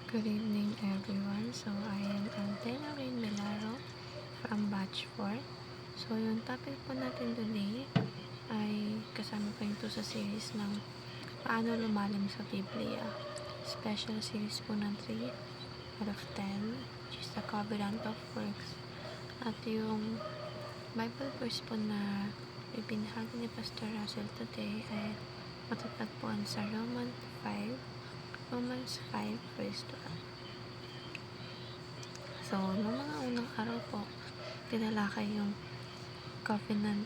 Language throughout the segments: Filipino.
Good evening everyone. So I am Antena Rain Melaro from Batch 4. So yung topic po natin today ay kasama po ito sa series ng Paano Lumalim sa Biblia. Special series po ng 3 out of 10, which is the Covenant of Works. At yung Bible verse po na ibinahagi ni Pastor Russell today ay matatagpuan sa Romans 5 verse 12. So, noong mga unang araw po, tinalakay yung Covenant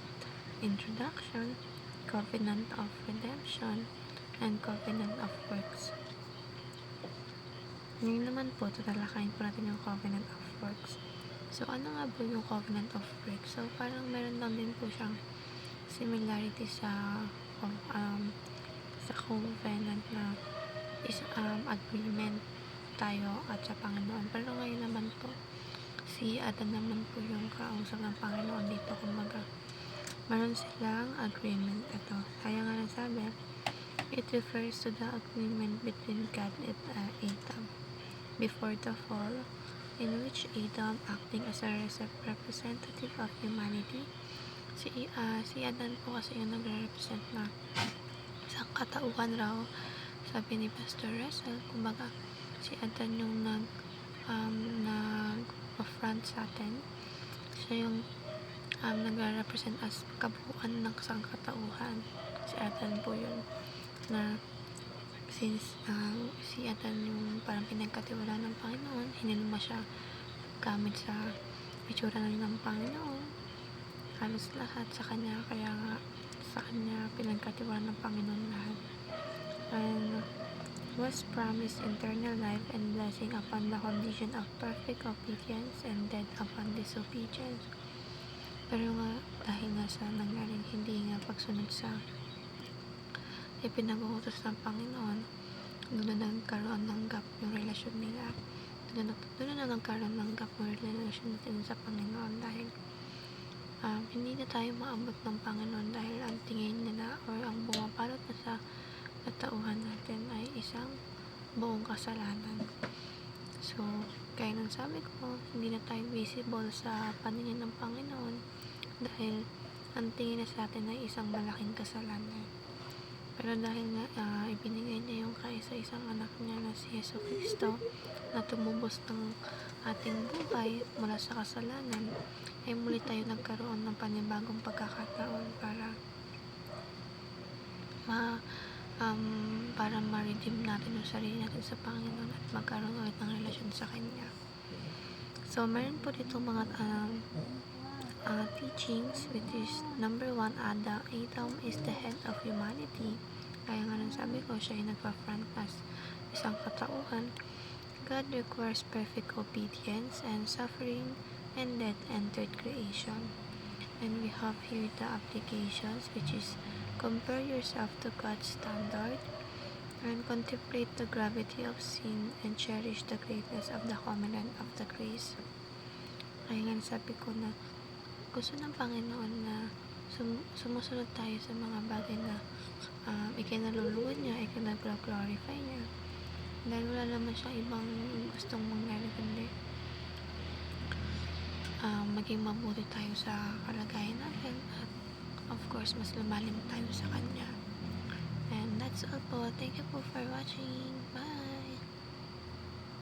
Introduction, Covenant of Redemption, and Covenant of Works. Ngayon naman po, tatalakayin po natin yung Covenant of Works. So, ano nga po yung Covenant of Works? So, parang meron lang din po siyang similarity sa covenant na agreement tayo at sa Panginoon. Pero ngayon naman po, si Adan naman po yung kausap ng Panginoon dito. Kumbaga, meron silang agreement. Ito, kaya nga nasabi, it refers to the agreement between God and Adam before the fall, in which Adam, acting as a representative of humanity, si Adan po kasi yung nagre-represent na isang katauhan raw, sabi ni Pastor Russell. Kumbaga, si Adan yung nag-front sa atin. Siya yung nagre-represent as kabuuan ng isang katauhan. Si Adan po yun. Na since si Adan yung parang pinagkatiwala ng Panginoon, hinilma siya gamit sa itsura ng Panginoon. Halos lahat sa kanya, kaya nga sa kanya pinagkatiwala ng Panginoon lahat. And was promised eternal life and blessing upon the condition of perfect obedience and death upon disobedience. Pero nga, dahil nga sa nangyaring hindi nga pagsunod sa ipinag-uutos ng Panginoon, doon na nagkaroon ng gap yung relasyon nila. Doon na nagkaroon ng gap yung relasyon natin sa Panginoon dahil hindi na tayo maabot ng Panginoon dahil ang tingin nila or ang bumapalot na sa katauhan natin ay isang buong kasalanan. So, kaya nang sabi ko, hindi na tayo visible sa paningin ng Panginoon dahil ang tingin na sa atin ay isang malaking kasalanan. Pero dahil nga ibinigay niya yung kaisa-isang anak niya na si Yesu Cristo na tumubos ng ating buhay mula sa kasalanan, ay muli tayo nagkaroon ng panibagong pagkakataon para ma-redeem natin yung sarili natin sa Panginoon at magkaroon ulit ng relasyon sa Kanya. So, meron po dito mga teachings, which is number 1, Adam is the head of humanity. Kaya nga nang sabi ko, siya ay nagpa-front as isang katauhan. God requires perfect obedience and suffering, and death entered creation. And we have here the applications, which is compare yourself to God's standard and contemplate the gravity of sin and cherish the greatness of the covenant of the grace. Kaya nga sabi ko na gusto ng Panginoon na sumusunod tayo sa mga bagay na ikinaluluwan niya, ikinag-glorify niya. Dahil wala naman siya ibang gustong mangyari kundi maging mabuti tayo sa kalagayan natin at of course mas lumalim tayo sa Kanya. And that's all po. Thank you po for watching. Bye!